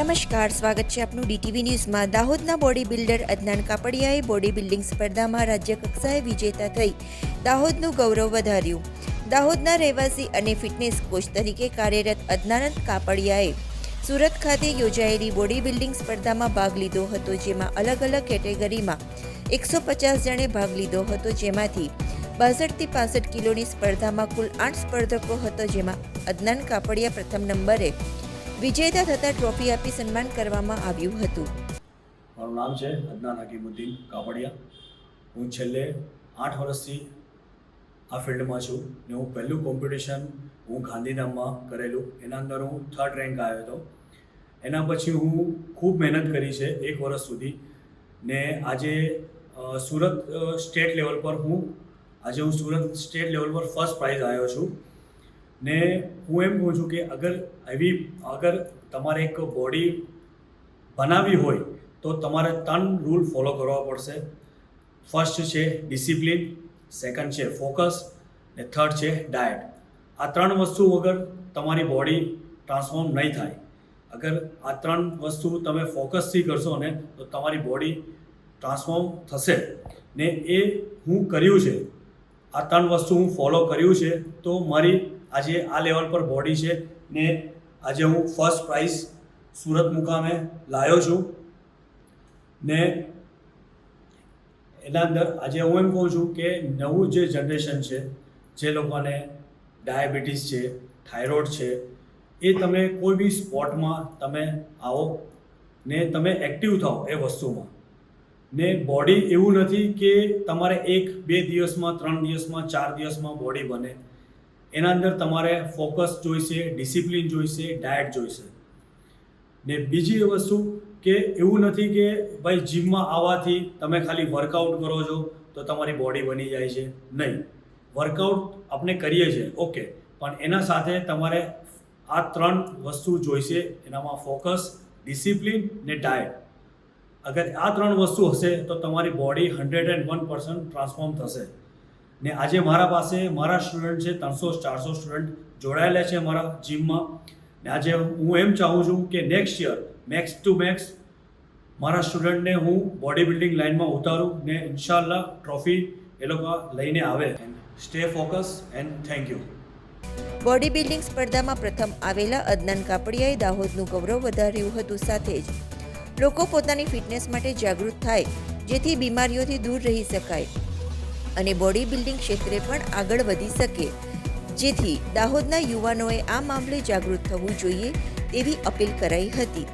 નમસ્કાર, સ્વાગત છે આપનું ડીટીવી ન્યૂઝમાં। દાહોદના બોડી બિલ્ડર અદનાન કાપડિયાએ બોડી બિલ્ડિંગ સ્પર્ધામાં રાજ્ય કક્ષાએ વિજેતા થઈ દાહોદનું ગૌરવ વધાર્યું। દાહોદના રહેવાસી અને ફિટનેસ કોચ તરીકે કાર્યરત અદનાન કાપડિયાએ સુરત ખાતે યોજાયેલી બોડી બિલ્ડિંગ સ્પર્ધામાં ભાગ લીધો હતો, જેમાં અલગ અલગ કેટેગરીમાં 150 જણે ભાગ લીધો હતો, જેમાંથી 62 થી 65 કિલોની સ્પર્ધામાં કુલ 8 સ્પર્ધકો હતો, જેમાં અદનાન કાપડિયા પ્રથમ નંબરે વિજેતા થતા ટ્રોફી આપી સન્માન કરવામાં આવ્યું હતું। મારું નામ છે અદનાન હકીમુદ્દીન કાપડિયા। હું છેલ્લે 8 વર્ષથી આ ફિલ્ડમાં છું ને હું પહેલું કોમ્પિટિશન હું ગાંધીધામમાં કરેલું, એના અંદર હું 3rd રેન્ક આવ્યો હતો। એના પછી હું ખૂબ મહેનત કરી છે 1 વર્ષ સુધી ને આજે સુરત સ્ટેટ લેવલ પર હું સ્ટેટ લેવલ પર ફર્સ્ટ પ્રાઇઝ આવ્યો છું ને હું એમ કહું છું કે અગર તમારે એક બોડી બનાવવી હોય તો તમારે 3 રૂલ ફોલો કરવા પડશે। ફર્સ્ટ છે ડિસિપ્લિન, સેકન્ડ છે ફોકસ ને થર્ડ છે ડાયટ। આ 3 વસ્તુ વગર તમારી બોડી ટ્રાન્સફોર્મ નહીં થાય। અગર આ 3 વસ્તુ તમે ફોકસથી કરશો ને તો તમારી બોડી ટ્રાન્સફોર્મ થશે ને એ હું કર્યું છે। આ 3 વસ્તુ હું ફોલો કર્યું છે તો મારી આજે આ લેવલ પર બોડી છે ને આજે હું ફર્સ્ટ પ્રાઇઝ સુરત મુકામે લાવ્યો છું ને એના અંદર આજે હું એમ કહું છું કે નવું જે જનરેશન છે, જે લોકોને ડાયાબિટીસ છે, થાઇરોઇડ છે, એ તમે કોઈ બી સ્પોર્ટમાં તમે આવો ને તમે એક્ટિવ થાઓ એ વસ્તુમાં ને બોડી એવું નથી કે તમારે 1-2 દિવસમાં 3 દિવસમાં 4 દિવસમાં બોડી બને। એના અંદર તમારે ફોકસ જોઈશે, ડિસિપ્લિન જોઈશે, ડાયટ જોઈશે ને બીજી વસ્તુ કે એવું નથી કે ભાઈ જીમમાં આવવાથી તમે ખાલી વર્કઆઉટ કરો છો તો તમારી બોડી બની જાય છે, નહીં। વર્કઆઉટ આપણે કરીએ છીએ ઓકે, પણ એના સાથે તમારે આ 3 વસ્તુ જોઈશે, એનામાં ફોકસ, ડિસિપ્લિન ને ડાયટ। અગર આ 3 વસ્તુ હશે તો તમારી બોડી 101% ટ્રાન્સફોર્મ થશે ને આજે મારા પાસે મારા સ્ટુડન્ટ છે 300-400 સ્ટુડન્ટ જોડાયેલા છે મારા જીમમાં ને આજે હું એમ ચાહું છું કે next year max to max મારા સ્ટુડન્ટને હું બોડી બિલ્ડિંગ લાઇનમાં ઉતારું ને ઇન્શાલ્લાહ ટ્રોફી એ લોકો લઈને આવે। Stay focus and thank you. Body building સ્પર્ધામાં પ્રથમ આવેલા અદનાન કાપડિયાએ દાહોદનું ગૌરવ વધાર્યું હતું, સાથે જ લોકો પોતાની ફિટનેસ માટે જાગૃત થાય જેથી બીમારીઓથી દૂર રહી શકાય અને બોડી બિલ્ડિંગ ક્ષેત્રે પણ આગળ વધી શકે, જેથી દાહોદના યુવાનોએ આ મામલે જાગૃત થવું જોઈએ તેવી અપીલ કરાઈ હતી।